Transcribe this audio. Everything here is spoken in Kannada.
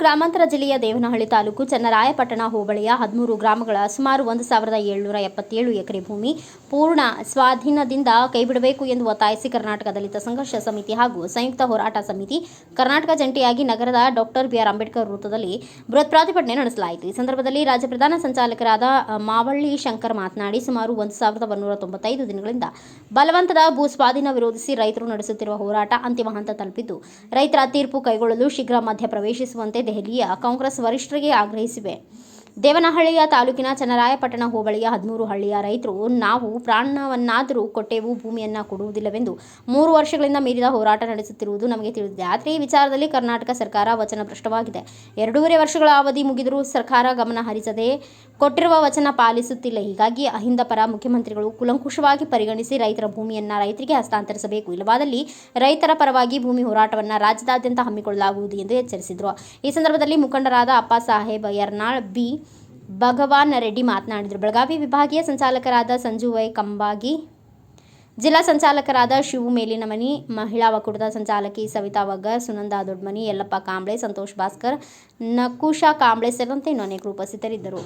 ಗ್ರಾಮಾಂತರ ಜಿಲ್ಲೆಯ ದೇವನಹಳ್ಳಿ ತಾಲೂಕು ಚನ್ನರಾಯಪಟ್ಟಣ ಹೋಬಳಿಯ 13 ಗ್ರಾಮಗಳ ಸುಮಾರು 1777 ಎಕರೆ ಭೂಮಿ ಪೂರ್ಣ ಸ್ವಾಧೀನದಿಂದ ಕೈಬಿಡಬೇಕು ಎಂದು ಒತ್ತಾಯಿಸಿ ಕರ್ನಾಟಕ ದಲಿತ ಸಂಘರ್ಷ ಸಮಿತಿ ಹಾಗೂ ಸಂಯುಕ್ತ ಹೋರಾಟ ಸಮಿತಿ ಕರ್ನಾಟಕ ಜಂಟಿಯಾಗಿ ನಗರದ ಡಾಕ್ಟರ್ ಬಿ.ಆರ್. ಅಂಬೇಡ್ಕರ್ ವೃತ್ತದಲ್ಲಿ ಬೃಹತ್ ಪ್ರತಿಭಟನೆ ನಡೆಸಲಾಯಿತು. ಈ ಸಂದರ್ಭದಲ್ಲಿ ರಾಜ್ಯ ಪ್ರಧಾನ ಸಂಚಾಲಕರಾದ ಮಾವಳ್ಳಿ ಶಂಕರ್ ಮಾತನಾಡಿ, ಸುಮಾರು 1195 ದಿನಗಳಿಂದ ಬಲವಂತದ ಭೂ ಸ್ವಾಧೀನ ವಿರೋಧಿಸಿ ರೈತರು ನಡೆಸುತ್ತಿರುವ ಹೋರಾಟ ಅಂತಿಮ ಹಂತ ತಲುಪಿದ್ದು, ರೈತರ ತೀರ್ಪು ಕೈಗೊಳ್ಳಲು ಶೀಘ್ರ ಮಧ್ಯ ಪ್ರವೇಶಿಸುವಂತೆ ದೆಹಲಿಯ ಕಾಂಗ್ರೆಸ್ ವರಿಷ್ಠರಿಗೆ ಆಗ್ರಹಿಸಿವೆ. ದೇವನಹಳ್ಳಿಯ ತಾಲೂಕಿನ ಚನ್ನರಾಯಪಟ್ಟಣ ಹೋಬಳಿಯ 13 ಹಳ್ಳಿಯ ರೈತರು ನಾವು ಪ್ರಾಣವನ್ನಾದರೂ ಕೊಟ್ಟೆವು, ಭೂಮಿಯನ್ನ ಕೊಡುವುದಿಲ್ಲವೆಂದು 3 ವರ್ಷಗಳಿಂದ ಮೀರಿದ ಹೋರಾಟ ನಡೆಸುತ್ತಿರುವುದು ನಮಗೆ ತಿಳಿದಿದೆ. ಆದರೆ ಈ ವಿಚಾರದಲ್ಲಿ ಕರ್ನಾಟಕ ಸರ್ಕಾರ ವಚನಭ್ರಷ್ಟವಾಗಿದೆ. 2.5 ವರ್ಷಗಳ ಅವಧಿ ಮುಗಿದರೂ ಸರ್ಕಾರ ಗಮನ ಹರಿಸದೆ ಕೊಟ್ಟಿರುವ ವಚನ ಪಾಲಿಸುತ್ತಿಲ್ಲ. ಹೀಗಾಗಿ ಅಹಿಂದ ಪರ ಮುಖ್ಯಮಂತ್ರಿಗಳು ಕೂಲಂಕುಷವಾಗಿ ಪರಿಗಣಿಸಿ ರೈತರ ಭೂಮಿಯನ್ನ ರೈತರಿಗೆ ಹಸ್ತಾಂತರಿಸಬೇಕು. ಇಲ್ಲವಾದಲ್ಲಿ ರೈತರ ಪರವಾಗಿ ಭೂಮಿ ಹೋರಾಟವನ್ನು ರಾಜ್ಯದಾದ್ಯಂತ ಹಮ್ಮಿಕೊಳ್ಳಲಾಗುವುದು ಎಂದು ಎಚ್ಚರಿಸಿದರು. ಈ ಸಂದರ್ಭದಲ್ಲಿ ಮುಖಂಡರಾದ ಅಪ್ಪಾಸಾಹೇಬ್ ಯರ್ನಾಳ್, ಬಿ. ಭಗವಾನ್ ರೆಡ್ಡಿ ಮಾತನಾಡಿದರು. ಬೆಳಗಾವಿ ವಿಭಾಗೀಯ ಸಂಚಾಲಕರಾದ ಸಂಜು ವೈ ಕಂಬಾಗಿ, ಜಿಲ್ಲಾ ಸಂಚಾಲಕರಾದ ಶಿವು ಮೇಲಿನಮನಿ, ಮಹಿಳಾ ಒಕ್ಕೂಟದ ಸಂಚಾಲಕಿ ಸವಿತಾ ವಗ್ಗರ್, ಸುನಂದಾ ದೊಡ್ಮನಿ, ಯಲ್ಲಪ್ಪ ಕಾಂಬ್ಳೆ, ಸಂತೋಷ್ ಭಾಸ್ಕರ್, ನಕುಷಾ ಕಾಂಬ್ಳೆ ಸೇರಿದಂತೆ ಇನ್ನೂ ಅನೇಕರು ಉಪಸ್ಥಿತರಿದ್ದರು.